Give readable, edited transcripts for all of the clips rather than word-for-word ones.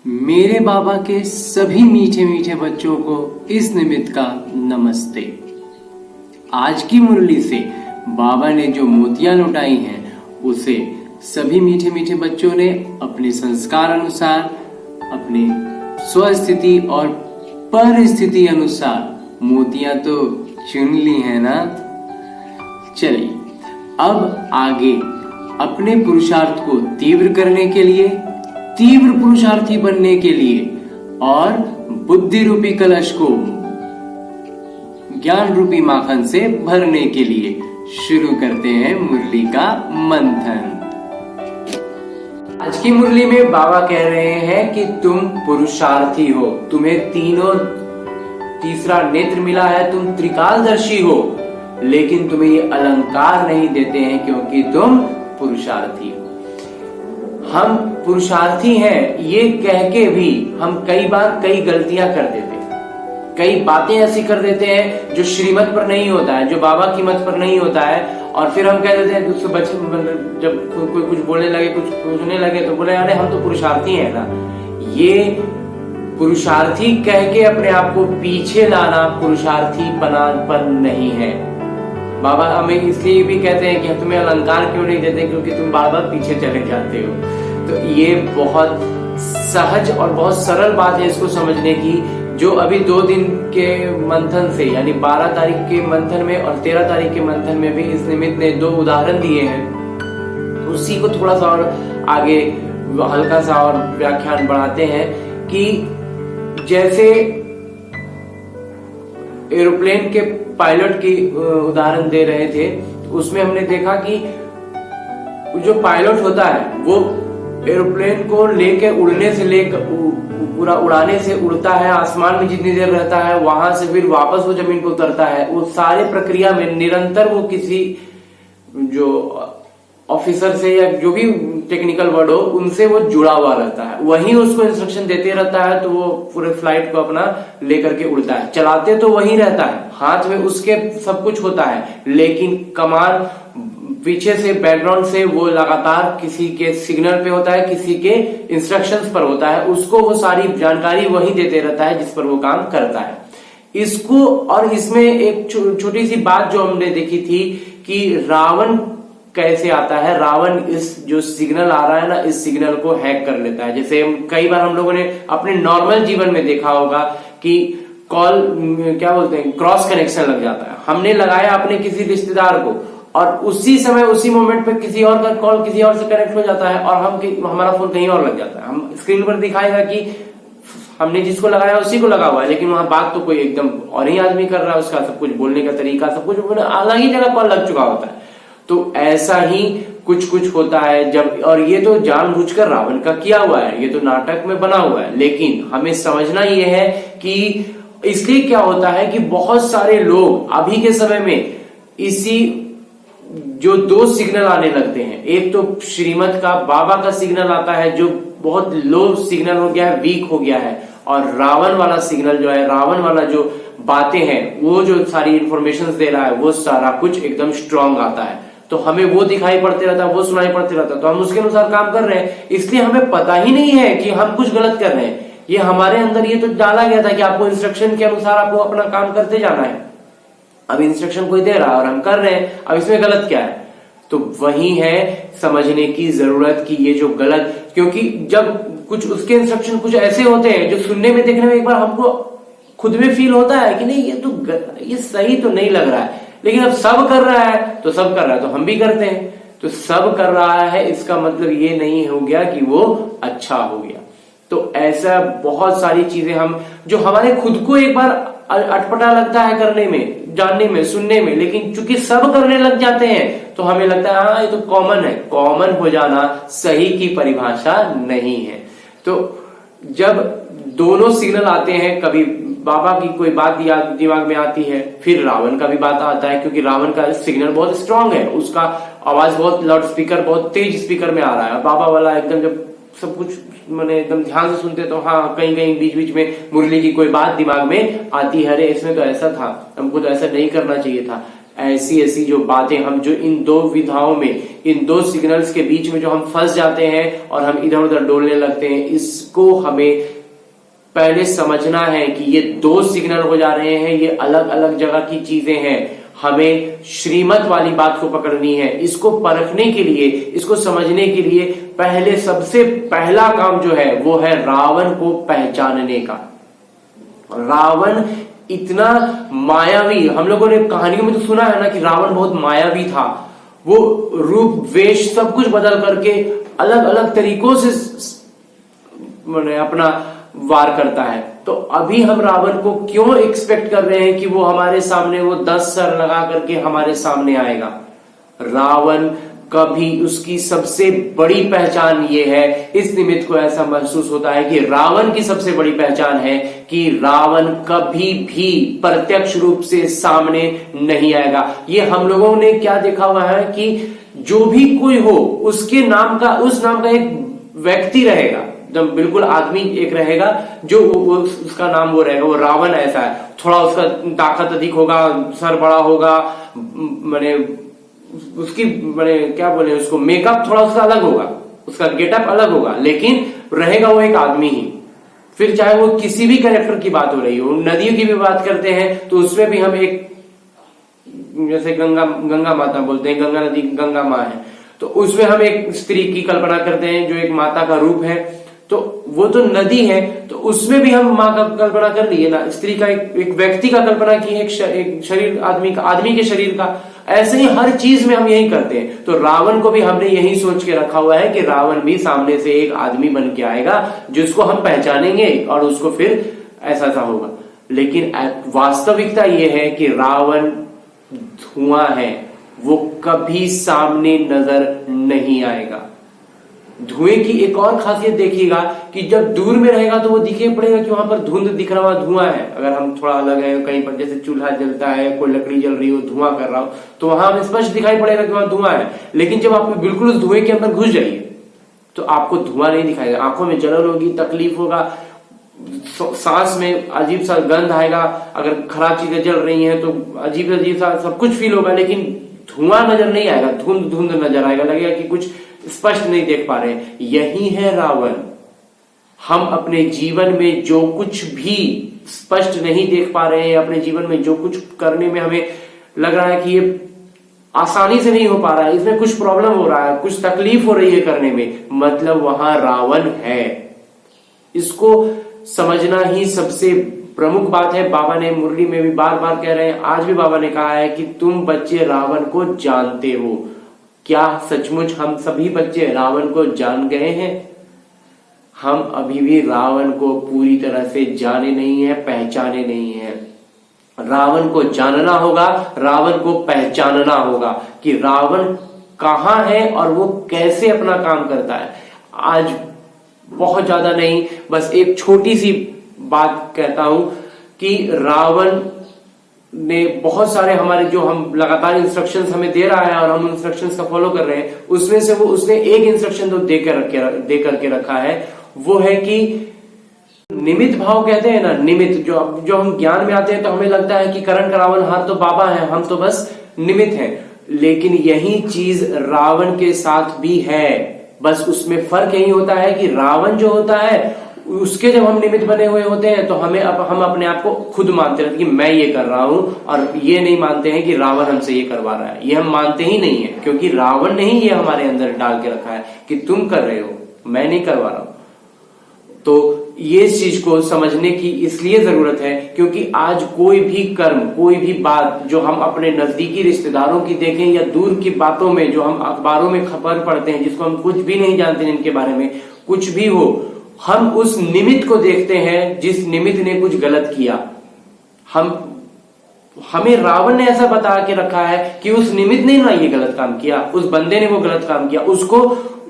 मेरे बाबा के सभी मीठे मीठे बच्चों को इस निमित्त का नमस्ते। आज की मुरली से बाबा ने जो मोतियां लुटाई हैं उसे सभी मीठे मीठे बच्चों ने अपने संस्कार अनुसार, अपने स्वस्थिति और परिस्थिति अनुसार मोतियां तो चुन ली है ना। चलिए अब आगे अपने पुरुषार्थ को तीव्र करने के लिए, तीव्र पुरुषार्थी बनने के लिए और बुद्धि रूपी कलश को ज्ञान रूपी माखन से भरने के लिए शुरू करते हैं मुरली का मंथन। आज की मुरली में बाबा कह रहे हैं कि तुम पुरुषार्थी हो, तुम्हें तीसरा नेत्र मिला है, तुम त्रिकालदर्शी हो, लेकिन तुम्हें ये अलंकार नहीं देते हैं क्योंकि तुम पुरुषार्थी हो। हम पुरुषार्थी हैं ये कह के भी हम कई बार कई गलतियां कर देते हैं, कई बातें ऐसी कर देते हैं जो श्रीमत पर नहीं होता है, जो बाबा की मत पर नहीं होता है, और फिर हम कह देते हैं दूसरे बच्चे जब कोई कुछ बोलने लगे, कुछ पूछने लगे तो बोले अरे हम तो पुरुषार्थी हैं ना। ये पुरुषार्थी कह के अपने आप को पीछे लाना पुरुषार्थी बनापन नहीं है। बाबा हमें इसलिए भी कहते हैं कि तुम्हें अलंकार क्यों नहीं देते, क्योंकि तुम बार बार पीछे चले जाते हो। तो ये बहुत सहज और बहुत सरल बात है इसको समझने की, जो अभी 2 दिन के मंथन से यानी 12 तारीख के मंथन में और 13 तारीख के मंथन में भी इस निमित्त ने 2 उदाहरण दिए हैं। उसी को थोड़ा सा और आगे हल्का सा और व्याख्यान बढ़ाते हैं कि जैसे एरोप्लेन के पायलट की उदाहरण दे रहे थे, उसमें हमने देखा कि जो पायलट होता है वो एरोप्लेन को लेके उड़ने से लेकर पूरा उड़ाने से उड़ता है, आसमान में जितनी देर रहता है, वहां से फिर वापस वो जमीन पर उतरता है। वो सारे प्रक्रिया में निरंतर वो किसी जो ऑफिसर से या जो भी टेक्निकल वर्ड हो उनसे वो जुड़ा हुआ रहता है, वही उसको इंस्ट्रक्शन देते रहता है, तो वो पूरे फ्लाइट को अपना लेकर के उड़ता है। चलाते तो वही रहता है, हाथ में उसके सब कुछ होता है, लेकिन कमान पीछे से बैकग्राउंड से वो लगातार किसी के सिग्नल पे होता है, किसी के इंस्ट्रक्शंस पर होता है, उसको वो सारी जानकारी वही देते रहता है जिस पर वो काम करता है। इसको और इसमें एक छोटी सी बात जो हमने देखी थी कि रावण कैसे आता है। रावण इस जो सिग्नल आ रहा है ना, इस सिग्नल को हैक कर लेता है। जैसे कई बार हम लोगों ने अपने नॉर्मल जीवन में देखा होगा कि कॉल क्या बोलते हैं, क्रॉस कनेक्शन लग जाता है। हमने लगाया अपने किसी रिश्तेदार को और उसी समय उसी मोमेंट पे किसी और का कॉल किसी और से कनेक्ट हो जाता है और हमारा फोन कहीं और लग जाता है। हम स्क्रीन पर दिखाएगा कि हमने जिसको लगाया उसी को लगा हुआ है, लेकिन वहां बात तो कोई एकदम और ही आदमी कर रहा है, उसका सब कुछ बोलने का तरीका सब कुछ अलग ही जगह कॉल लग चुका होता है। तो ऐसा ही कुछ होता है जब, और ये तो जानबूझकर रावण का किया हुआ है, ये तो नाटक में बना हुआ है, लेकिन हमें समझना ये है कि इसलिए क्या होता है कि बहुत सारे लोग अभी के समय में इसी जो 2 सिग्नल आने लगते हैं, एक तो श्रीमत का बाबा का सिग्नल आता है जो बहुत लो सिग्नल हो गया है, वीक हो गया है, और रावण वाला सिग्नल जो है, रावण वाला जो बातें हैं, वो जो सारी इंफॉर्मेशन दे रहा है, वो सारा कुछ एकदम स्ट्रांग आता है। तो हमें वो दिखाई पड़ते रहता है, वो सुनाई पड़ते रहता है, तो हम उसके अनुसार काम कर रहे हैं। इसलिए हमें पता ही नहीं है कि हम कुछ गलत कर रहे हैं। ये हमारे अंदर ये तो डाला गया था कि आपको इंस्ट्रक्शन के अनुसार आपको अपना काम करते जाना है। अब इंस्ट्रक्शन कोई दे रहा है और हम कर रहे हैं, अब इसमें गलत क्या है? तो वही है समझने की जरूरत कि ये जो गलत, क्योंकि जब कुछ उसके इंस्ट्रक्शन कुछ ऐसे होते हैं जो सुनने में देखने में एक बार हमको खुद में फील होता है कि नहीं ये सही तो नहीं लग रहा है, लेकिन अब सब कर रहा है तो सब कर रहा है तो हम भी करते हैं। तो सब कर रहा है इसका मतलब ये नहीं हो गया कि वो अच्छा हो गया। तो ऐसा बहुत सारी चीजें हम जो हमारे खुद को एक बार अटपटा लगता है करने में, जानने में, सुनने में, लेकिन चूंकि सब करने लग जाते हैं तो हमें लगता है हाँ ये तो कॉमन है। कॉमन हो जाना सही की परिभाषा नहीं है। तो जब दोनों सिग्नल आते हैं, कभी बाबा की कोई बात दिमाग में आती है, फिर रावण का भी बात आता है, क्योंकि रावण का सिग्नल बहुत स्ट्रांग है, उसका आवाज बहुत लाउड स्पीकर, बहुत तेज स्पीकर में आ रहा है। बाबा वाला एकदम जब सब कुछ मैंने एकदम ध्यान से सुनते तो हाँ कहीं कहीं बीच बीच में मुरली की कोई बात दिमाग में आती है, अरे इसमें तो ऐसा था, हमको तो ऐसा नहीं करना चाहिए था, ऐसी ऐसी जो बातें हम जो इन दो विधाओं में, इन दो सिग्नल्स के बीच में जो हम फंस जाते हैं और हम इधर उधर डोलने लगते हैं, इसको हमें पहले समझना है कि ये दो सिग्नल हो जा रहे हैं, ये अलग अलग जगह की चीजें हैं। हमें श्रीमत वाली बात को पकड़नी है। इसको परखने के लिए, इसको समझने के लिए पहले सबसे पहला काम जो है वो है रावण को पहचानने का। रावण इतना मायावी, हम लोगों ने कहानियों में तो सुना है ना कि रावण बहुत मायावी था। वो रूप वेश सब कुछ बदल करके अलग अलग तरीकों से अपना वार करता है। तो अभी हम रावण को क्यों एक्सपेक्ट कर रहे हैं कि वो हमारे सामने वो 10 सर लगा करके हमारे सामने आएगा? रावण कभी, उसकी सबसे बड़ी पहचान ये है, इस निमित्त को ऐसा महसूस होता है कि रावण की सबसे बड़ी पहचान है कि रावण कभी भी प्रत्यक्ष रूप से सामने नहीं आएगा। ये हम लोगों ने क्या देखा हुआ है कि जो भी कोई हो उसके नाम का, उस नाम का एक व्यक्ति रहेगा, जब बिल्कुल आदमी एक रहेगा जो उसका नाम वो रहेगा, वो रावण ऐसा है। थोड़ा उसका ताकत अधिक होगा, सर बड़ा होगा, माने उसकी माने क्या बोले उसको, मेकअप थोड़ा उसका अलग होगा, उसका गेटअप अलग होगा, लेकिन रहेगा वो एक आदमी ही। फिर चाहे वो किसी भी कैरेक्टर की बात हो रही हो, नदियों की भी बात करते हैं तो उसमें भी हम एक, जैसे गंगा माता बोलते हैं, गंगा नदी गंगा माँ है, तो उसमें हम एक स्त्री की कल्पना करते हैं जो एक माता का रूप है, तो वो तो नदी है, तो उसमें भी हम माँ का कल्पना कर लिए ना, स्त्री का एक व्यक्ति का कल्पना की, एक शरीर आदमी का, आदमी के शरीर का। ऐसे ही हर चीज में हम यही करते हैं। तो रावण को भी हमने यही सोच के रखा हुआ है कि रावण भी सामने से एक आदमी बन के आएगा जिसको हम पहचानेंगे और उसको फिर ऐसा सा होगा। लेकिन वास्तविकता यह है कि रावण धुआं है, वो कभी सामने नजर नहीं आएगा। धुएं की एक और खासियत देखिएगा कि जब दूर में रहेगा तो वो दिखे पड़ेगा कि वहां पर धुंध दिख रहा है, धुआं है। अगर हम थोड़ा अलग है, कहीं पर जैसे चूल्हा जलता है, कोई लकड़ी जल रही हो, धुआं कर रहा हो, तो वहां हमें स्पष्ट दिखाई पड़ेगा कि वहां धुआं है। लेकिन जब आप बिल्कुल उस धुएं के अंदर घुस जाइए तो आपको धुआं नहीं दिखाएगा, आंखों में जलन होगी, तकलीफ होगा, सांस में अजीब सा गंध आएगा, अगर खराब चीजें जल रही हैं तो अजीब अजीब सा सब कुछ फील होगा, लेकिन धुआं नजर नहीं आएगा, धुंध धुंध नजर आएगा, लगेगा कि कुछ स्पष्ट नहीं देख पा रहे हैं। यही है रावण। हम अपने जीवन में जो कुछ भी स्पष्ट नहीं देख पा रहे हैं, अपने जीवन में जो कुछ करने में हमें लग रहा है कि ये आसानी से नहीं हो पा रहा है, इसमें कुछ प्रॉब्लम हो रहा है, कुछ तकलीफ हो रही है करने में, मतलब वहां रावण है। इसको समझना ही सबसे प्रमुख बात है। बाबा ने मुरली में भी बार बार कह रहे हैं, आज भी बाबा ने कहा है कि तुम बच्चे रावण को जानते हो। क्या सचमुच हम सभी बच्चे रावण को जान गए हैं? हम अभी भी रावण को पूरी तरह से जाने नहीं है, पहचाने नहीं है। रावण को जानना होगा, रावण को पहचानना होगा कि रावण कहां है और वो कैसे अपना काम करता है। आज बहुत ज्यादा नहीं, बस एक छोटी सी बात कहता हूं कि रावण ने बहुत सारे हमारे जो हम लगातार इंस्ट्रक्शंस हमें दे रहा है और हम इंस्ट्रक्शंस का फॉलो कर रहे हैं, उसमें से वो उसने एक इंस्ट्रक्शन तो दे करके रखा है, वो है कि निमित्त भाव कहते हैं ना, निमित्त जो हम ज्ञान में आते हैं तो हमें लगता है कि करण करावन हार तो बाबा है, हम तो बस निमित्त हैं। लेकिन यही चीज रावण के साथ भी है, बस उसमें फर्क यही होता है कि रावण जो होता है उसके जब हम निमित्त बने हुए होते हैं तो हम अपने आप को खुद मानते रहते कि मैं ये कर रहा हूं, और ये नहीं मानते हैं कि रावण हमसे ये करवा रहा है। ये हम मानते ही नहीं है, क्योंकि रावण ने ही ये हमारे अंदर डाल के रखा है कि तुम कर रहे हो, मैं नहीं करवा रहा हूं। तो ये चीज को समझने की इसलिए जरूरत है क्योंकि आज कोई भी कर्म, कोई भी बात जो हम अपने नजदीकी रिश्तेदारों की देखें या दूर की बातों में जो हम अखबारों में खबर पढ़ते हैं, जिसको हम कुछ भी नहीं जानते इनके बारे में, कुछ भी हो, हम उस निमित्त को देखते हैं जिस निमित्त ने कुछ गलत किया। हमें रावण ने ऐसा बता के रखा है कि उस निमित्त ने ना ये गलत काम किया, उस बंदे ने वो गलत काम किया,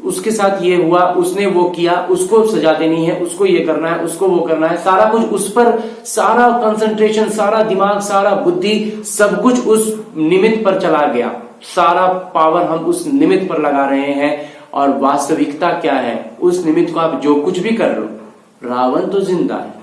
उसके साथ ये हुआ, उसने वो किया, उसको सजा देनी है, उसको ये करना है, उसको वो करना है, सारा कुछ उस पर, सारा कंसंट्रेशन, सारा दिमाग, सारा बुद्धि, सब कुछ उस निमित्त पर चला गया। सारा पावर हम उस निमित्त पर लगा रहे हैं। और वास्तविकता क्या है? उस निमित्त को आप जो कुछ भी कर लो, रावण तो जिंदा है,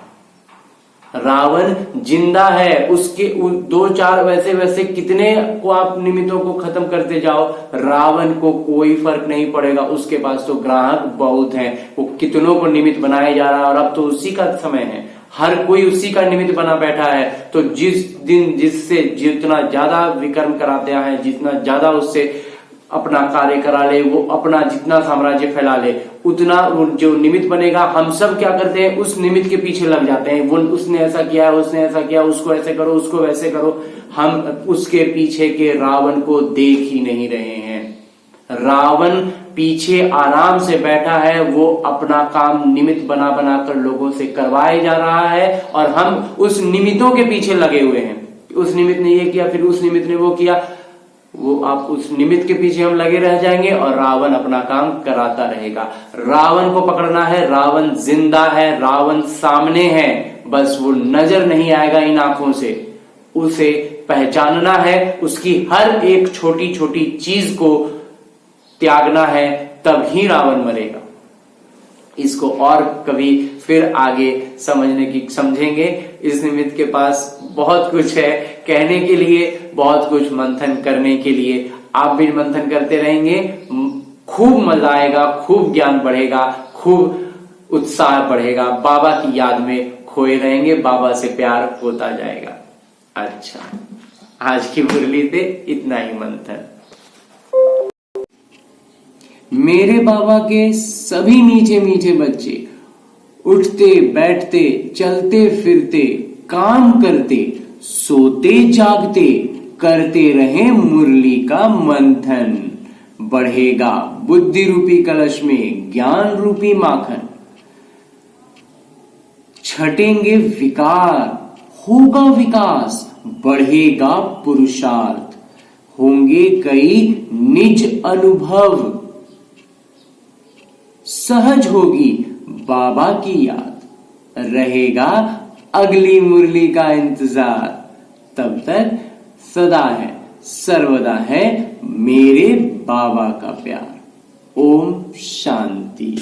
रावण जिंदा है, उसके दो चार वैसे वैसे कितने को आप निमित्तों को खत्म करते जाओ, रावण को कोई फर्क नहीं पड़ेगा। उसके पास तो ग्राहक बहुत हैं, वो कितनों को निमित्त बनाया जा रहा है। और अब तो उसी का समय है, हर कोई उसी का निमित्त बना बैठा है। तो जिस दिन जिससे जितना ज्यादा विकर्म कराते हैं, जितना ज्यादा उससे अपना कार्य करा ले, वो अपना जितना साम्राज्य फैला ले, उतना जो निमित्त बनेगा। हम सब क्या करते हैं, उस निमित्त के पीछे लग जाते हैं। वो उसने ऐसा किया, उसने ऐसा किया, उसको ऐसे करो, उसको वैसे करो। हम उसके पीछे के रावण को देख ही नहीं रहे हैं। रावण पीछे आराम से बैठा है, वो अपना काम निमित्त बना बनाकर लोगों से करवाए जा रहा है, और हम उस निमित्तों के पीछे लगे हुए हैं। उस निमित्त ने ये किया, फिर उस निमित्त ने वो किया। वो आप उस निमित्त के पीछे हम लगे रह जाएंगे और रावण अपना काम कराता रहेगा। रावण को पकड़ना है, रावण जिंदा है, रावण सामने है, बस वो नजर नहीं आएगा इन आंखों से। उसे पहचानना है, उसकी हर एक छोटी छोटी चीज को त्यागना है, तब ही रावण मरेगा। इसको और कभी फिर आगे समझेंगे। इस निमित्त के पास बहुत कुछ है कहने के लिए, बहुत कुछ मंथन करने के लिए। आप भी मंथन करते रहेंगे, खूब मजा आएगा, खूब ज्ञान बढ़ेगा, खूब उत्साह बढ़ेगा। बाबा की याद में खोए रहेंगे, बाबा से प्यार होता जाएगा। अच्छा, आज की मुरली से इतना ही मंथन। मेरे बाबा के सभी मीठे मीठे बच्चे उठते बैठते चलते फिरते काम करते सोते जागते करते रहे मुरली का मंथन। बढ़ेगा बुद्धि रूपी कलश में ज्ञान रूपी माखन। छटेंगे विकार, होगा विकास, बढ़ेगा पुरुषार्थ। होंगे कई निज अनुभव, सहज होगी बाबा की याद। रहेगा अगली मुरली का इंतजार। तब तक सदा है सर्वदा है मेरे बाबा का प्यार। ओम शांति।